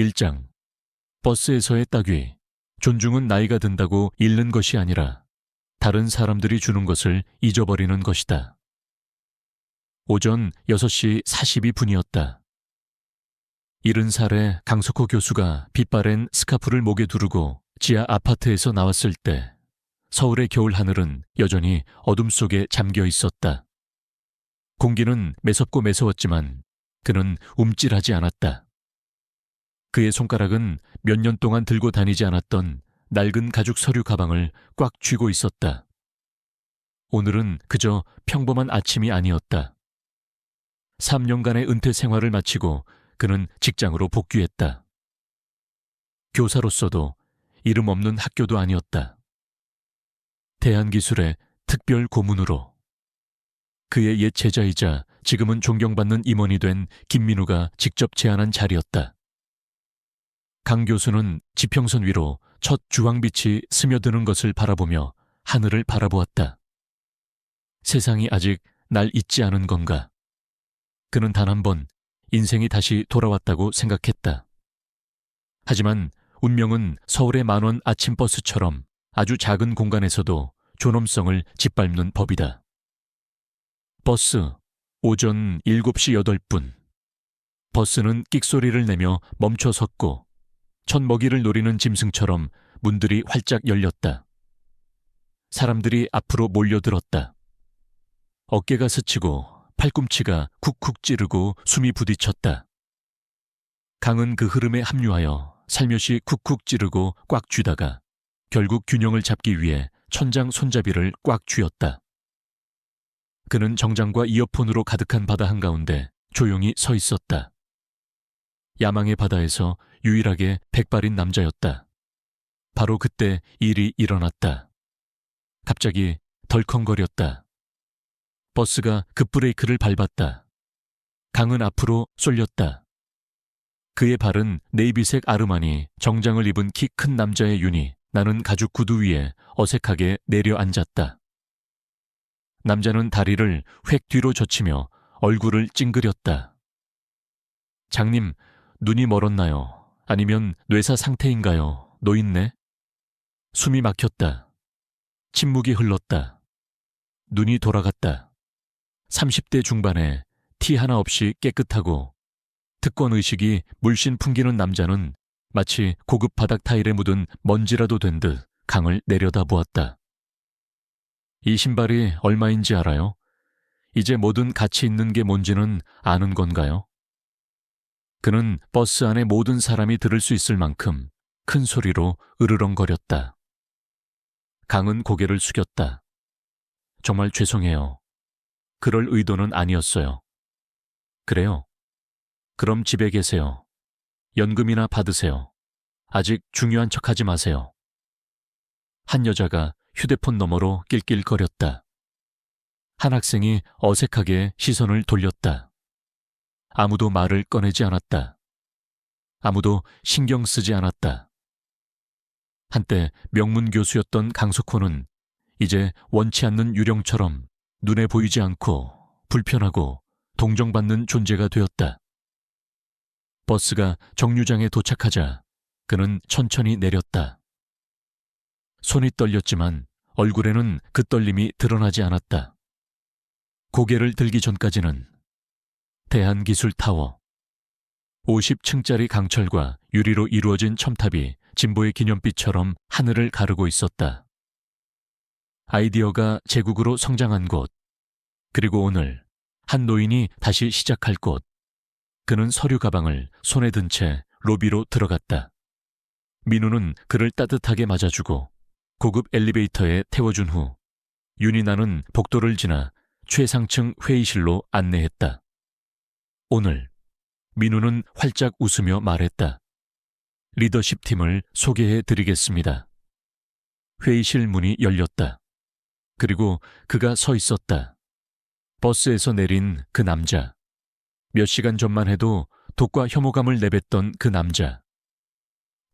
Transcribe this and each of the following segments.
1장. 버스에서의 따귀. 존중은 나이가 든다고 잃는 것이 아니라 다른 사람들이 주는 것을 잊어버리는 것이다. 오전 6시 42분이었다. 70살의 강석호 교수가 빛바랜 스카프를 목에 두르고 지하 아파트에서 나왔을 때 서울의 겨울 하늘은 여전히 어둠 속에 잠겨 있었다. 공기는 매섭고 매서웠지만 그는 움찔하지 않았다. 그의 손가락은 몇 년 동안 들고 다니지 않았던 낡은 가죽 서류 가방을 꽉 쥐고 있었다. 오늘은 그저 평범한 아침이 아니었다. 3년간의 은퇴 생활을 마치고 그는 직장으로 복귀했다. 교사로서도 이름 없는 학교도 아니었다. 대한기술의 특별 고문으로. 그의 옛 제자이자 지금은 존경받는 임원이 된 김민우가 직접 제안한 자리였다. 강 교수는 지평선 위로 첫 주황빛이 스며드는 것을 바라보며 하늘을 바라보았다. 세상이 아직 날 잊지 않은 건가? 그는 단 한 번 인생이 다시 돌아왔다고 생각했다. 하지만 운명은 서울의 만원 아침버스처럼 아주 작은 공간에서도 존엄성을 짓밟는 법이다. 버스, 오전 7시 8분. 버스는 끽소리를 내며 멈춰 섰고 첫 먹이를 노리는 짐승처럼 문들이 활짝 열렸다. 사람들이 앞으로 몰려들었다. 어깨가 스치고 팔꿈치가 쿡쿡 찌르고 숨이 부딪혔다. 강은 그 흐름에 합류하여 살며시 쿡쿡 찌르고 꽉 쥐다가 결국 균형을 잡기 위해 천장 손잡이를 꽉 쥐었다. 그는 정장과 이어폰으로 가득한 바다 한가운데 조용히 서 있었다. 야망의 바다에서 유일하게 백발인 남자였다. 바로 그때 일이 일어났다. 갑자기 덜컹거렸다. 버스가 급브레이크를 밟았다. 강은 앞으로 쏠렸다. 그의 발은 네이비색 아르마니 정장을 입은 키 큰 남자의 윤이 나는 가죽 구두 위에 어색하게 내려앉았다. 남자는 다리를 획 뒤로 젖히며 얼굴을 찡그렸다. 장님, 눈이 멀었나요? 아니면 뇌사 상태인가요? 노인네? 숨이 막혔다. 침묵이 흘렀다. 눈이 돌아갔다. 30대 중반에 티 하나 없이 깨끗하고 특권의식이 물씬 풍기는 남자는 마치 고급 바닥 타일에 묻은 먼지라도 된 듯 강을 내려다보았다. 이 신발이 얼마인지 알아요? 이제 뭐든 가치 있는 게 뭔지는 아는 건가요? 그는 버스 안의 모든 사람이 들을 수 있을 만큼 큰 소리로 으르렁거렸다. 강은 고개를 숙였다. 정말 죄송해요. 그럴 의도는 아니었어요. 그래요? 그럼 집에 계세요. 연금이나 받으세요. 아직 중요한 척하지 마세요. 한 여자가 휴대폰 너머로 낄낄거렸다. 한 학생이 어색하게 시선을 돌렸다. 아무도 말을 꺼내지 않았다. 아무도 신경 쓰지 않았다. 한때 명문 교수였던 강석호는 이제 원치 않는 유령처럼 눈에 보이지 않고 불편하고 동정받는 존재가 되었다. 버스가 정류장에 도착하자 그는 천천히 내렸다. 손이 떨렸지만 얼굴에는 그 떨림이 드러나지 않았다. 고개를 들기 전까지는 대한기술타워, 50층짜리 강철과 유리로 이루어진 첨탑이 진보의 기념비처럼 하늘을 가르고 있었다. 아이디어가 제국으로 성장한 곳, 그리고 오늘 한 노인이 다시 시작할 곳. 그는 서류 가방을 손에 든 채 로비로 들어갔다. 민우는 그를 따뜻하게 맞아주고 고급 엘리베이터에 태워준 후 윤이 나는 복도를 지나 최상층 회의실로 안내했다. 오늘 민우는 활짝 웃으며 말했다. 리더십 팀을 소개해 드리겠습니다. 회의실 문이 열렸다. 그리고 그가 서 있었다. 버스에서 내린 그 남자. 몇 시간 전만 해도 독과 혐오감을 내뱉던 그 남자.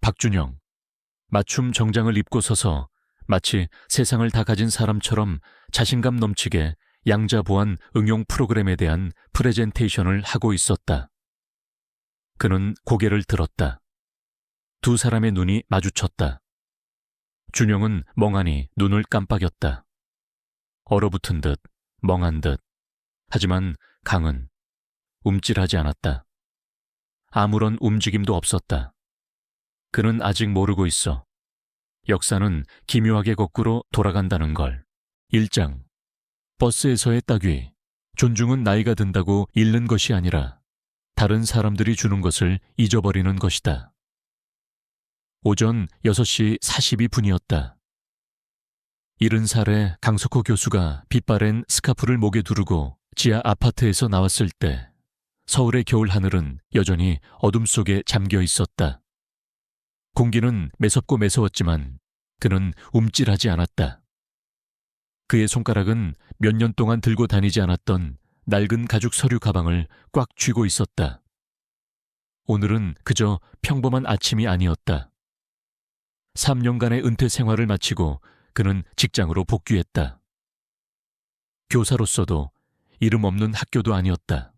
박준영. 맞춤 정장을 입고 서서 마치 세상을 다 가진 사람처럼 자신감 넘치게 양자보안 응용 프로그램에 대한 프레젠테이션을 하고 있었다. 그는 고개를 들었다. 두 사람의 눈이 마주쳤다. 준영은 멍하니 눈을 깜빡였다. 얼어붙은 듯, 멍한 듯. 하지만 강은 움찔하지 않았다. 아무런 움직임도 없었다. 그는 아직 모르고 있어. 역사는 기묘하게 거꾸로 돌아간다는 걸. 1장. 버스에서의 따귀. 존중은 나이가 든다고 잃는 것이 아니라 다른 사람들이 주는 것을 잊어버리는 것이다. 오전 6시 42분이었다. 70살의 강석호 교수가 빛바랜 스카프를 목에 두르고 지하 아파트에서 나왔을 때 서울의 겨울 하늘은 여전히 어둠 속에 잠겨 있었다. 공기는 매섭고 매서웠지만 그는 움찔하지 않았다. 그의 손가락은 몇 년 동안 들고 다니지 않았던 낡은 가죽 서류 가방을 꽉 쥐고 있었다. 오늘은 그저 평범한 아침이 아니었다. 3년간의 은퇴 생활을 마치고 그는 직장으로 복귀했다. 교사로서도 이름 없는 학교도 아니었다.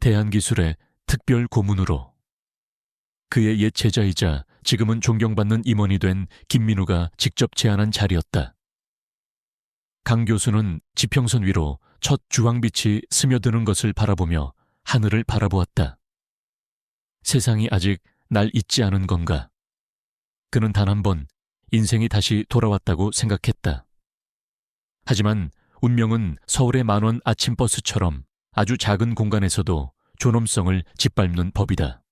대한기술의 특별 고문으로. 그의 옛 제자이자 지금은 존경받는 임원이 된 김민우가 직접 제안한 자리였다. 강 교수는 지평선 위로 첫 주황빛이 스며드는 것을 바라보며 하늘을 바라보았다. 세상이 아직 날 잊지 않은 건가? 그는 단 한 번 인생이 다시 돌아왔다고 생각했다. 하지만 운명은 서울의 만원 아침버스처럼 아주 작은 공간에서도 존엄성을 짓밟는 법이다.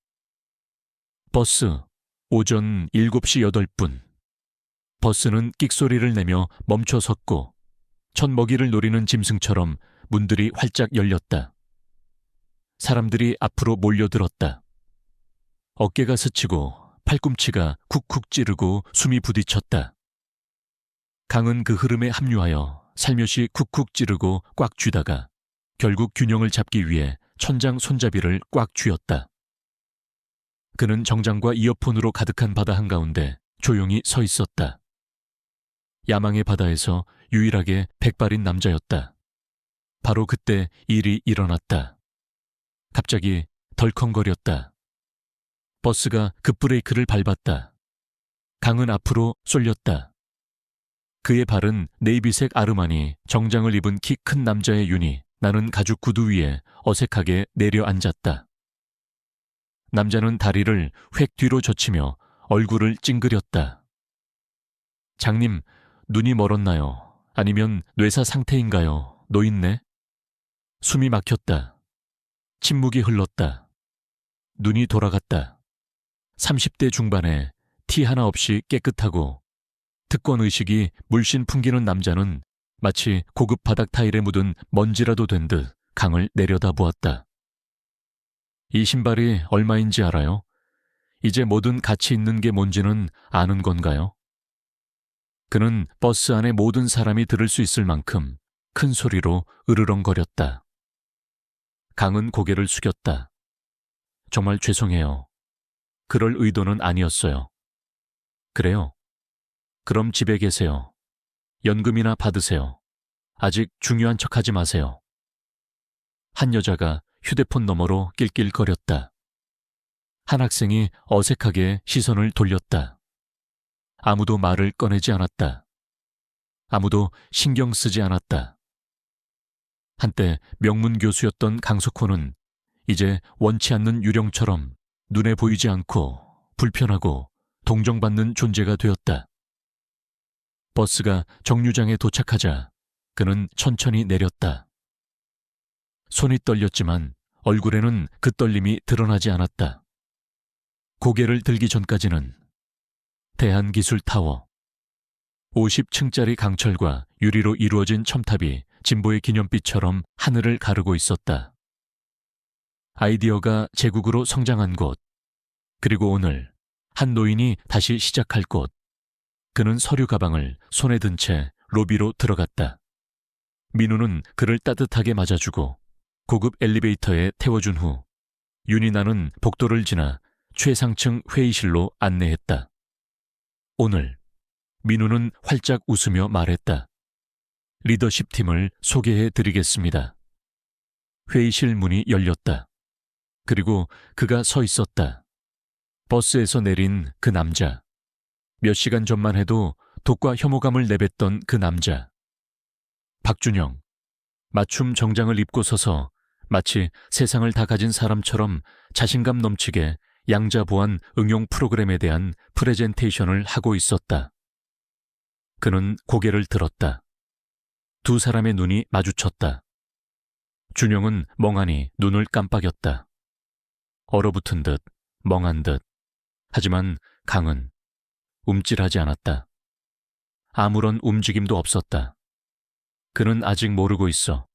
버스, 오전 7시 8분. 버스는 끽소리를 내며 멈춰 섰고 첫 먹이를 노리는 짐승처럼 문들이 활짝 열렸다. 사람들이 앞으로 몰려들었다. 어깨가 스치고 팔꿈치가 쿡쿡 찌르고 숨이 부딪혔다. 강은 그 흐름에 합류하여 살며시 쿡쿡 찌르고 꽉 쥐다가 결국 균형을 잡기 위해 천장 손잡이를 꽉 쥐었다. 그는 정장과 이어폰으로 가득한 바다 한가운데 조용히 서 있었다. 야망의 바다에서 유일하게 백발인 남자였다. 바로 그때 일이 일어났다. 갑자기 덜컹거렸다. 버스가 급브레이크를 밟았다. 강은 앞으로 쏠렸다. 그의 발은 네이비색 아르마니 정장을 입은 키 큰 남자의 윤이 나는 가죽 구두 위에 어색하게 내려앉았다. 남자는 다리를 획 뒤로 젖히며 얼굴을 찡그렸다. 장님, 눈이 멀었나요? 아니면 뇌사 상태인가요? 노인네? 숨이 막혔다. 침묵이 흘렀다. 눈이 돌아갔다. 30대 중반에 티 하나 없이 깨끗하고 특권의식이 물씬 풍기는 남자는 마치 고급 바닥 타일에 묻은 먼지라도 된 듯 강을 내려다보았다. 이 신발이 얼마인지 알아요? 이제 뭐든 가치 있는 게 뭔지는 아는 건가요? 그는 버스 안의 모든 사람이 들을 수 있을 만큼 큰 소리로 으르렁거렸다. 강은 고개를 숙였다. 정말 죄송해요. 그럴 의도는 아니었어요. 그래요? 그럼 집에 계세요. 연금이나 받으세요. 아직 중요한 척하지 마세요. 한 여자가 휴대폰 너머로 낄낄거렸다. 한 학생이 어색하게 시선을 돌렸다. 아무도 말을 꺼내지 않았다. 아무도 신경 쓰지 않았다. 한때 명문 교수였던 강석호는 이제 원치 않는 유령처럼 눈에 보이지 않고 불편하고 동정받는 존재가 되었다. 버스가 정류장에 도착하자 그는 천천히 내렸다. 손이 떨렸지만 얼굴에는 그 떨림이 드러나지 않았다. 고개를 들기 전까지는 대한기술타워, 50층짜리 강철과 유리로 이루어진 첨탑이 진보의 기념비처럼 하늘을 가르고 있었다. 아이디어가 제국으로 성장한 곳, 그리고 오늘 한 노인이 다시 시작할 곳. 그는 서류 가방을 손에 든 채 로비로 들어갔다. 민우는 그를 따뜻하게 맞아주고 고급 엘리베이터에 태워준 후 윤이 나는 복도를 지나 최상층 회의실로 안내했다. 오늘 민우는 활짝 웃으며 말했다. 리더십 팀을 소개해드리겠습니다. 회의실 문이 열렸다. 그리고 그가 서 있었다. 버스에서 내린 그 남자. 몇 시간 전만 해도 독과 혐오감을 내뱉던 그 남자. 박준영. 맞춤 정장을 입고 서서 마치 세상을 다 가진 사람처럼 자신감 넘치게 양자보안 응용 프로그램에 대한 프레젠테이션을 하고 있었다. 그는 고개를 들었다. 두 사람의 눈이 마주쳤다. 준영은 멍하니 눈을 깜빡였다. 얼어붙은 듯, 멍한 듯. 하지만 강은 움찔하지 않았다. 아무런 움직임도 없었다. 그는 아직 모르고 있어.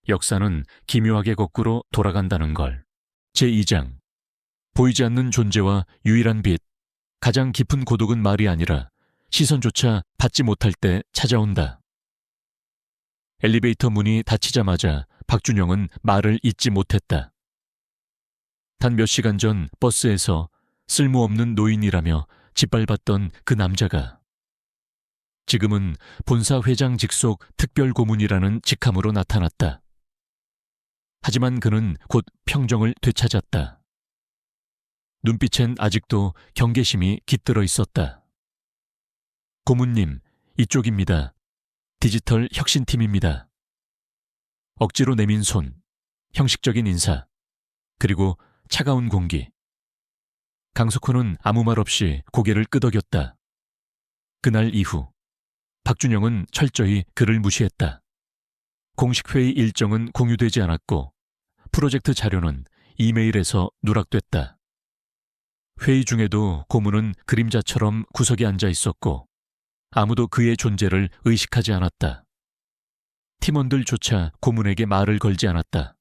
역사는 기묘하게 거꾸로 돌아간다는 걸. 제2장. 보이지 않는 존재와 유일한 빛. 가장 깊은 고독은 말이 아니라 시선조차 받지 못할 때 찾아온다. 엘리베이터 문이 닫히자마자 박준영은 말을 잇지 못했다. 단 몇 시간 전 버스에서 쓸모없는 노인이라며 짓밟았던 그 남자가 지금은 본사 회장 직속 특별고문이라는 직함으로 나타났다. 하지만 그는 곧 평정을 되찾았다. 눈빛엔 아직도 경계심이 깃들어 있었다. 고문님, 이쪽입니다. 디지털 혁신팀입니다. 억지로 내민 손, 형식적인 인사, 그리고 차가운 공기. 강석호는 아무 말 없이 고개를 끄덕였다. 그날 이후 박준영은 철저히 그를 무시했다. 공식 회의 일정은 공유되지 않았고 프로젝트 자료는 이메일에서 누락됐다. 회의 중에도 고문은 그림자처럼 구석에 앉아 있었고 아무도 그의 존재를 의식하지 않았다. 팀원들조차 고문에게 말을 걸지 않았다.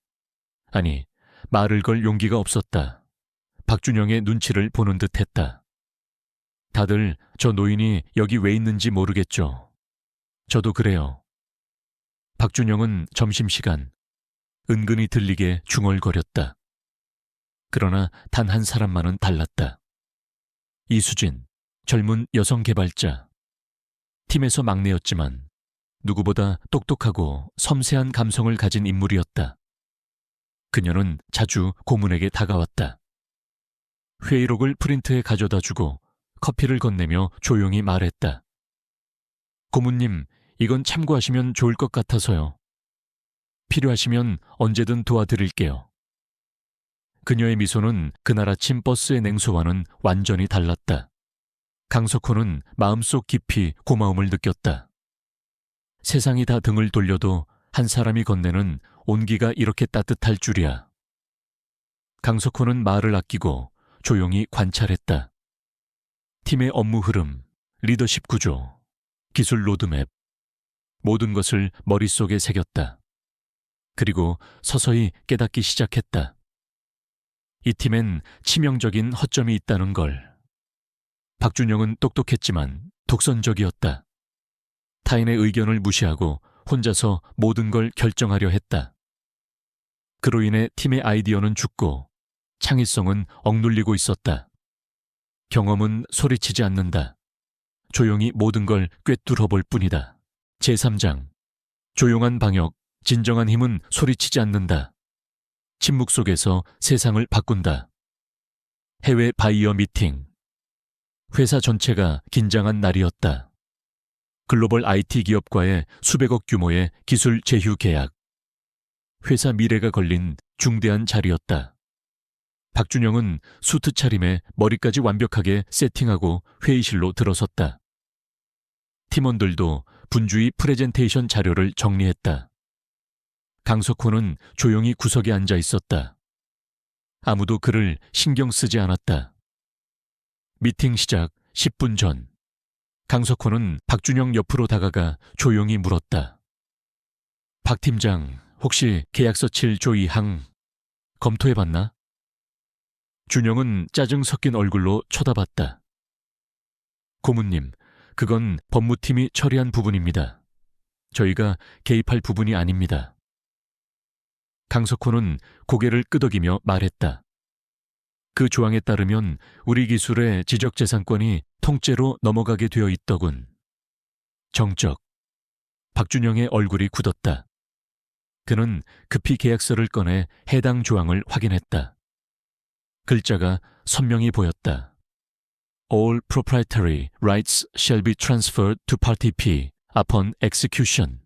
아니, 말을 걸 용기가 없었다. 박준영의 눈치를 보는 듯 했다. 다들 저 노인이 여기 왜 있는지 모르겠죠. 저도 그래요. 박준영은 점심시간 은근히 들리게 중얼거렸다. 그러나 단 한 사람만은 달랐다. 이수진, 젊은 여성 개발자. 팀에서 막내였지만 누구보다 똑똑하고 섬세한 감성을 가진 인물이었다. 그녀는 자주 고문에게 다가왔다. 회의록을 프린트해 가져다 주고 커피를 건네며 조용히 말했다. 고문님, 이건 참고하시면 좋을 것 같아서요. 필요하시면 언제든 도와드릴게요. 그녀의 미소는 그날 아침 버스의 냉소와는 완전히 달랐다. 강석호는 마음속 깊이 고마움을 느꼈다. 세상이 다 등을 돌려도 한 사람이 건네는 온기가 이렇게 따뜻할 줄이야. 강석호는 말을 아끼고 조용히 관찰했다. 팀의 업무 흐름, 리더십 구조, 기술 로드맵, 모든 것을 머릿속에 새겼다. 그리고 서서히 깨닫기 시작했다. 이 팀엔 치명적인 허점이 있다는 걸. 박준영은 똑똑했지만 독선적이었다. 타인의 의견을 무시하고 혼자서 모든 걸 결정하려 했다. 그로 인해 팀의 아이디어는 죽고 창의성은 억눌리고 있었다. 경험은 소리치지 않는다. 조용히 모든 걸 꿰뚫어 볼 뿐이다. 제3장. 조용한 방역, 진정한 힘은 소리치지 않는다. 침묵 속에서 세상을 바꾼다. 해외 바이어 미팅. 회사 전체가 긴장한 날이었다. 글로벌 IT 기업과의 수백억 규모의 기술 제휴 계약. 회사 미래가 걸린 중대한 자리였다. 박준영은 수트 차림에 머리까지 완벽하게 세팅하고 회의실로 들어섰다. 팀원들도 분주히 프레젠테이션 자료를 정리했다. 강석호는 조용히 구석에 앉아 있었다. 아무도 그를 신경 쓰지 않았다. 미팅 시작 10분 전, 강석호는 박준영 옆으로 다가가 조용히 물었다. 박 팀장, 혹시 계약서 칠 조이항 검토해봤나? 준영은 짜증 섞인 얼굴로 쳐다봤다. 고문님, 그건 법무팀이 처리한 부분입니다. 저희가 개입할 부분이 아닙니다. 강석호는 고개를 끄덕이며 말했다. 그 조항에 따르면 우리 기술의 지적재산권이 통째로 넘어가게 되어 있더군. 정적. 박준영의 얼굴이 굳었다. 그는 급히 계약서를 꺼내 해당 조항을 확인했다. 글자가 선명히 보였다. All proprietary rights shall be transferred to Party P upon execution.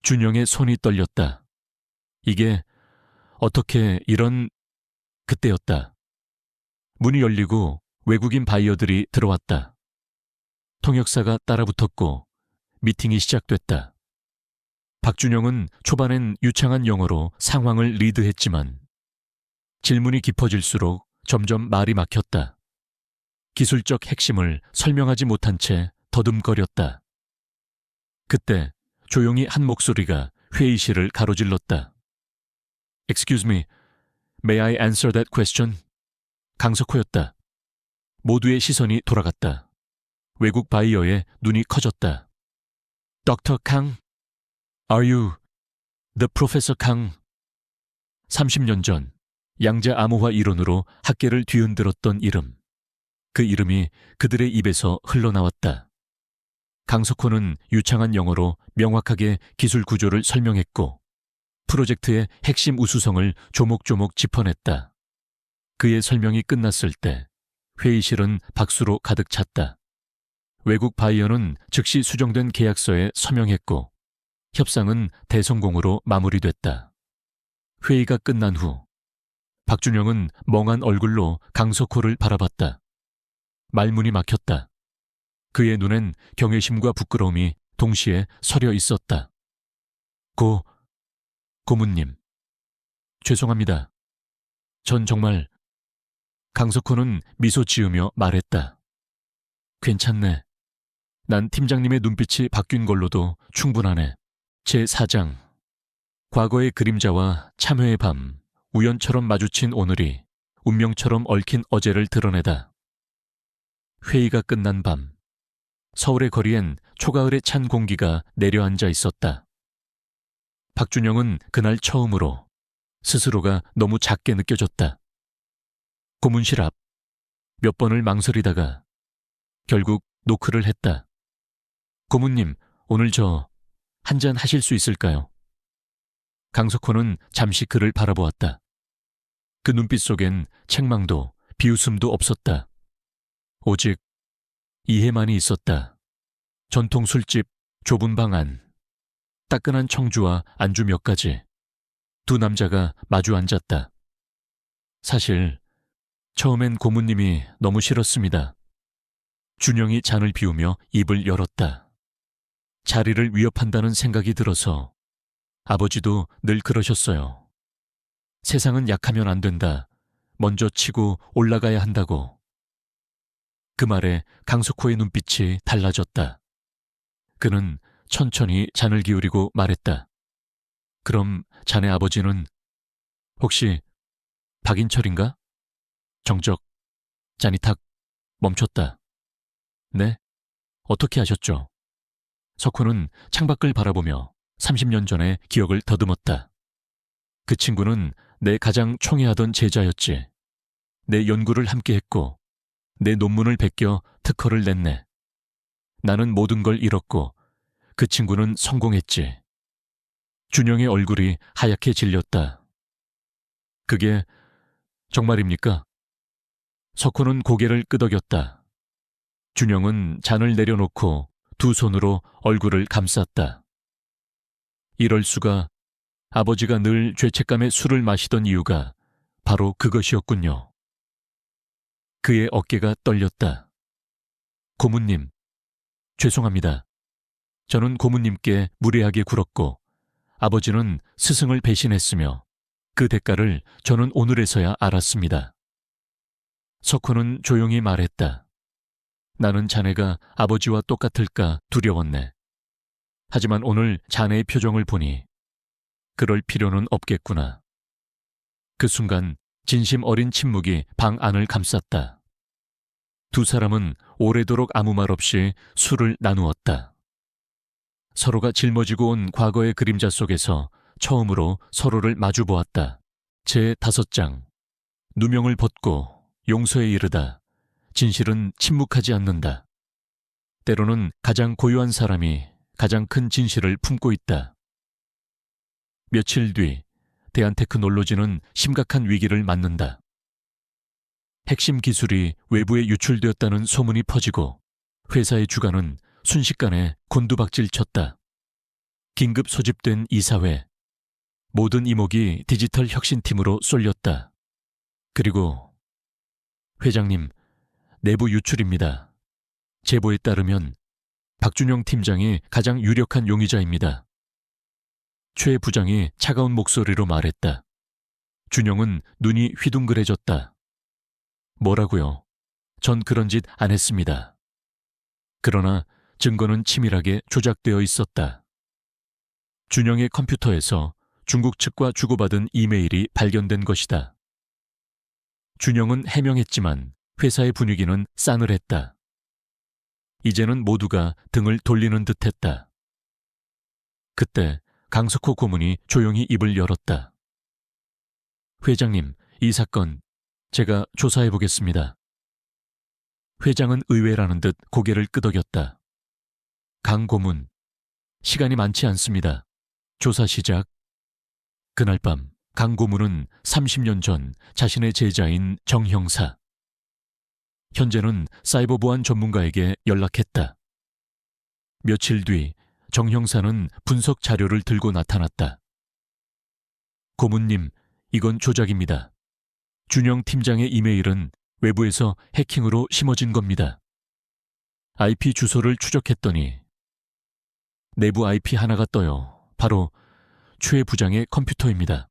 준영의 손이 떨렸다. 이게 어떻게 이런... 그때였다. 문이 열리고 외국인 바이어들이 들어왔다. 통역사가 따라붙었고 미팅이 시작됐다. 박준영은 초반엔 유창한 영어로 상황을 리드했지만 질문이 깊어질수록 점점 말이 막혔다. 기술적 핵심을 설명하지 못한 채 더듬거렸다. 그때 조용히 한 목소리가 회의실을 가로질렀다. Excuse me, may I answer that question? 강석호였다. 모두의 시선이 돌아갔다. 외국 바이어의 눈이 커졌다. Dr. Kang? Are you the Professor Kang? 30년 전 양자 암호화 이론으로 학계를 뒤흔들었던 이름. 그 이름이 그들의 입에서 흘러나왔다. 강석호는 유창한 영어로 명확하게 기술 구조를 설명했고 프로젝트의 핵심 우수성을 조목조목 짚어냈다. 그의 설명이 끝났을 때 회의실은 박수로 가득 찼다. 외국 바이어는 즉시 수정된 계약서에 서명했고 협상은 대성공으로 마무리됐다. 회의가 끝난 후 박준영은 멍한 얼굴로 강석호를 바라봤다. 말문이 막혔다. 그의 눈엔 경외심과 부끄러움이 동시에 서려 있었다. 고문님. 죄송합니다. 전 정말... 강석호는 미소 지으며 말했다. 괜찮네. 난 팀장님의 눈빛이 바뀐 걸로도 충분하네. 제4장. 과거의 그림자와 참회의 밤, 우연처럼 마주친 오늘이 운명처럼 얽힌 어제를 드러내다. 회의가 끝난 밤, 서울의 거리엔 초가을에 찬 공기가 내려앉아 있었다. 박준영은 그날 처음으로 스스로가 너무 작게 느껴졌다. 고문실 앞 몇 번을 망설이다가 결국 노크를 했다. 고문님, 오늘 저 한잔 하실 수 있을까요? 강석호는 잠시 그를 바라보았다. 그 눈빛 속엔 책망도 비웃음도 없었다. 오직 이해만이 있었다. 전통 술집, 좁은 방 안, 따끈한 청주와 안주 몇 가지. 두 남자가 마주 앉았다. 사실 처음엔 고문님이 너무 싫었습니다. 준영이 잔을 비우며 입을 열었다. 자리를 위협한다는 생각이 들어서. 아버지도 늘 그러셨어요. 세상은 약하면 안 된다. 먼저 치고 올라가야 한다고. 그 말에 강석호의 눈빛이 달라졌다. 그는 천천히 잔을 기울이고 말했다. 그럼 자네 아버지는 혹시 박인철인가? 정적 잔이 탁 멈췄다. 네? 어떻게 아셨죠? 석호는 창밖을 바라보며 30년 전의 기억을 더듬었다. 그 친구는 내 가장 총애하던 제자였지. 내 연구를 함께했고 내 논문을 베껴 특허를 냈네. 나는 모든 걸 잃었고 그 친구는 성공했지. 준영의 얼굴이 하얗게 질렸다. 그게 정말입니까? 석호는 고개를 끄덕였다. 준영은 잔을 내려놓고 두 손으로 얼굴을 감쌌다. 이럴 수가. 아버지가 늘 죄책감에 술을 마시던 이유가 바로 그것이었군요. 그의 어깨가 떨렸다. 고문님, 죄송합니다. 저는 고문님께 무례하게 굴었고 아버지는 스승을 배신했으며 그 대가를 저는 오늘에서야 알았습니다. 석호는 조용히 말했다. 나는 자네가 아버지와 똑같을까 두려웠네. 하지만 오늘 자네의 표정을 보니 그럴 필요는 없겠구나. 그 순간 진심 어린 침묵이 방 안을 감쌌다. 두 사람은 오래도록 아무 말 없이 술을 나누었다. 서로가 짊어지고 온 과거의 그림자 속에서 처음으로 서로를 마주보았다. 제5장. 누명을 벗고 용서에 이르다. 진실은 침묵하지 않는다. 때로는 가장 고요한 사람이 가장 큰 진실을 품고 있다. 며칠 뒤 대한테크놀로지는 심각한 위기를 맞는다. 핵심 기술이 외부에 유출되었다는 소문이 퍼지고 회사의 주가는 순식간에 곤두박질 쳤다. 긴급 소집된 이사회. 모든 이목이 디지털 혁신팀으로 쏠렸다. 그리고 회장님, 내부 유출입니다. 제보에 따르면 박준영 팀장이 가장 유력한 용의자입니다. 최 부장이 차가운 목소리로 말했다. 준영은 눈이 휘둥그레졌다. 뭐라고요? 전 그런 짓 안 했습니다. 그러나 증거는 치밀하게 조작되어 있었다. 준영의 컴퓨터에서 중국 측과 주고받은 이메일이 발견된 것이다. 준영은 해명했지만 회사의 분위기는 싸늘했다. 이제는 모두가 등을 돌리는 듯했다. 그때 강석호 고문이 조용히 입을 열었다. 회장님, 이 사건 제가 조사해보겠습니다. 회장은 의외라는 듯 고개를 끄덕였다. 강 고문, 시간이 많지 않습니다. 조사 시작. 그날 밤 강 고문은 30년 전 자신의 제자인 정 형사, 현재는 사이버 보안 전문가에게 연락했다. 며칠 뒤 정 형사는 분석 자료를 들고 나타났다. 고문님, 이건 조작입니다. 준영 팀장의 이메일은 외부에서 해킹으로 심어진 겁니다. IP 주소를 추적했더니 내부 IP 하나가 떠요. 바로 최 부장의 컴퓨터입니다.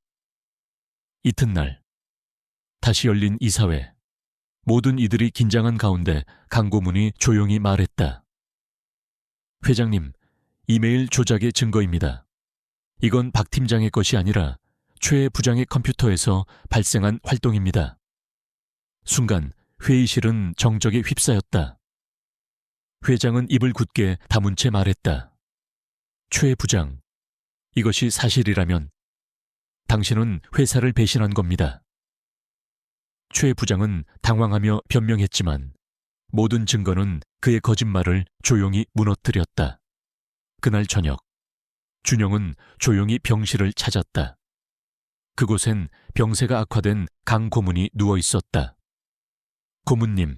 이튿날 다시 열린 이사회. 모든 이들이 긴장한 가운데 강 고문이 조용히 말했다. 회장님, 이메일 조작의 증거입니다. 이건 박 팀장의 것이 아니라 최 부장의 컴퓨터에서 발생한 활동입니다. 순간 회의실은 정적에 휩싸였다. 회장은 입을 굳게 다문 채 말했다. 최 부장, 이것이 사실이라면 당신은 회사를 배신한 겁니다. 최 부장은 당황하며 변명했지만 모든 증거는 그의 거짓말을 조용히 무너뜨렸다. 그날 저녁, 준영은 조용히 병실을 찾았다. 그곳엔 병세가 악화된 강 고문이 누워 있었다. 고문님,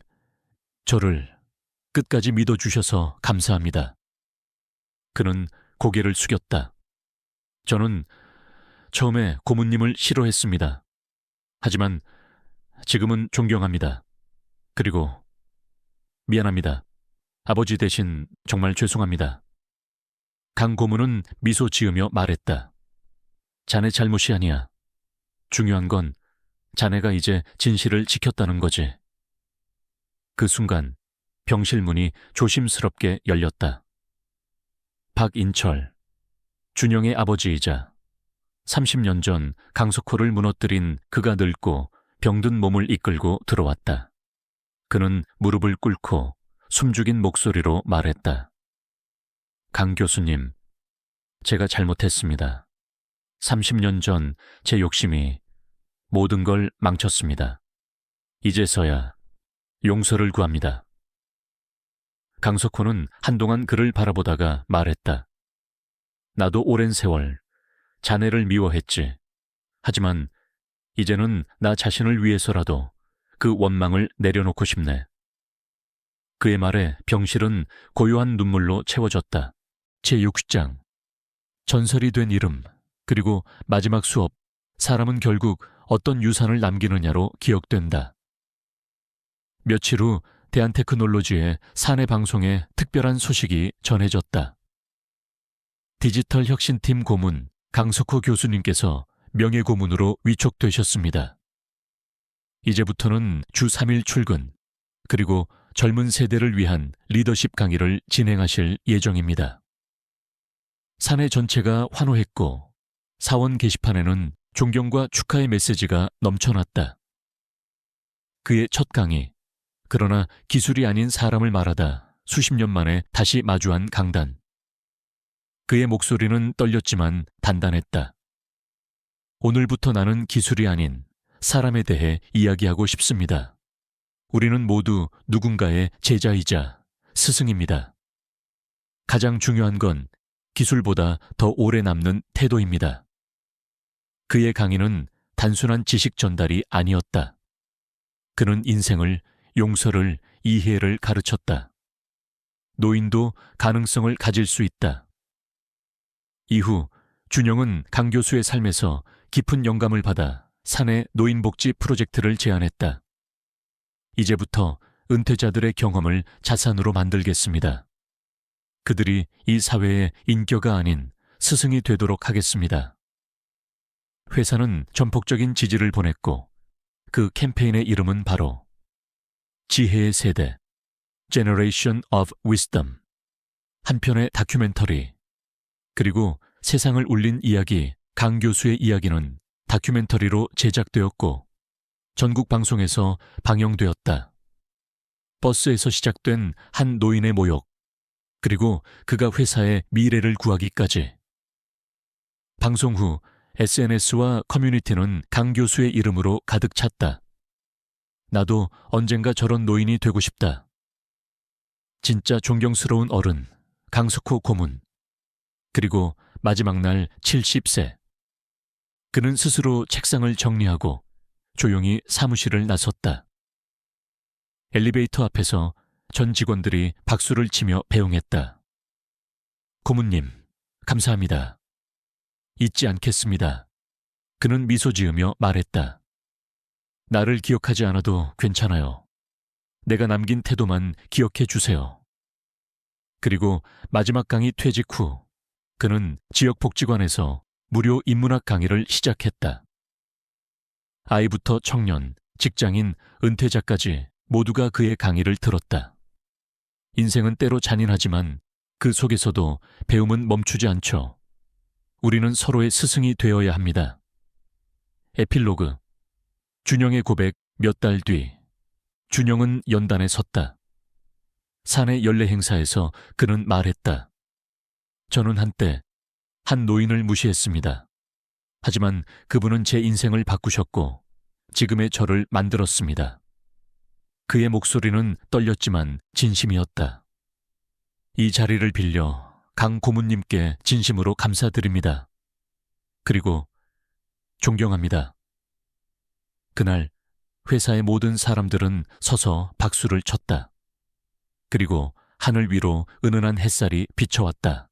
저를 끝까지 믿어주셔서 감사합니다. 그는 고개를 숙였다. 저는 처음에 고문님을 싫어했습니다. 하지만 지금은 존경합니다. 그리고 미안합니다. 아버지 대신 정말 죄송합니다. 강 고문은 미소 지으며 말했다. 자네 잘못이 아니야. 중요한 건 자네가 이제 진실을 지켰다는 거지. 그 순간 병실 문이 조심스럽게 열렸다. 박인철, 준영의 아버지이자 30년 전 강석호를 무너뜨린 그가 늙고 병든 몸을 이끌고 들어왔다. 그는 무릎을 꿇고 숨죽인 목소리로 말했다. 강 교수님, 제가 잘못했습니다. 30년 전 제 욕심이 모든 걸 망쳤습니다. 이제서야 용서를 구합니다. 강석호는 한동안 그를 바라보다가 말했다. 나도 오랜 세월 자네를 미워했지. 하지만 이제는 나 자신을 위해서라도 그 원망을 내려놓고 싶네. 그의 말에 병실은 고요한 눈물로 채워졌다. 제6장. 전설이 된 이름, 그리고 마지막 수업, 사람은 결국 어떤 유산을 남기느냐로 기억된다. 며칠 후 대한테크놀로지의 사내 방송에 특별한 소식이 전해졌다. 디지털 혁신팀 고문 강석호 교수님께서 명예고문으로 위촉되셨습니다. 이제부터는 주 3일 출근, 그리고 젊은 세대를 위한 리더십 강의를 진행하실 예정입니다. 사내 전체가 환호했고 사원 게시판에는 존경과 축하의 메시지가 넘쳐났다. 그의 첫 강의, 그러나 기술이 아닌 사람을 말하다 수십 년 만에 다시 마주한 강단. 그의 목소리는 떨렸지만 단단했다. 오늘부터 나는 기술이 아닌 사람에 대해 이야기하고 싶습니다. 우리는 모두 누군가의 제자이자 스승입니다. 가장 중요한 건 기술보다 더 오래 남는 태도입니다. 그의 강의는 단순한 지식 전달이 아니었다. 그는 인생을, 용서를, 이해를 가르쳤다. 노인도 가능성을 가질 수 있다. 이후 준영은 강 교수의 삶에서 깊은 영감을 받아 사내 노인복지 프로젝트를 제안했다. 이제부터 은퇴자들의 경험을 자산으로 만들겠습니다. 그들이 이 사회의 인격가 아닌 스승이 되도록 하겠습니다. 회사는 전폭적인 지지를 보냈고 그 캠페인의 이름은 바로 지혜의 세대, Generation of Wisdom. 한 편의 다큐멘터리, 그리고 세상을 울린 이야기 강 교수의 이야기는 다큐멘터리로 제작되었고 전국 방송에서 방영되었다. 버스에서 시작된 한 노인의 모욕, 그리고 그가 회사의 미래를 구하기까지. 방송 후 SNS와 커뮤니티는 강 교수의 이름으로 가득 찼다. 나도 언젠가 저런 노인이 되고 싶다. 진짜 존경스러운 어른, 강석호 고문. 그리고 마지막 날 70세. 그는 스스로 책상을 정리하고 조용히 사무실을 나섰다. 엘리베이터 앞에서 전 직원들이 박수를 치며 배웅했다. 고문님, 감사합니다. 잊지 않겠습니다. 그는 미소 지으며 말했다. 나를 기억하지 않아도 괜찮아요. 내가 남긴 태도만 기억해 주세요. 그리고 마지막 강의 퇴직 후 그는 지역복지관에서 무료 인문학 강의를 시작했다. 아이부터 청년, 직장인, 은퇴자까지 모두가 그의 강의를 들었다. 인생은 때로 잔인하지만 그 속에서도 배움은 멈추지 않죠. 우리는 서로의 스승이 되어야 합니다. 에필로그. 준영의 고백 몇 달 뒤. 준영은 연단에 섰다. 사내 연례 행사에서 그는 말했다. 저는 한때 한 노인을 무시했습니다. 하지만 그분은 제 인생을 바꾸셨고 지금의 저를 만들었습니다. 그의 목소리는 떨렸지만 진심이었다. 이 자리를 빌려 강 고문님께 진심으로 감사드립니다. 그리고 존경합니다. 그날 회사의 모든 사람들은 서서 박수를 쳤다. 그리고 하늘 위로 은은한 햇살이 비춰왔다.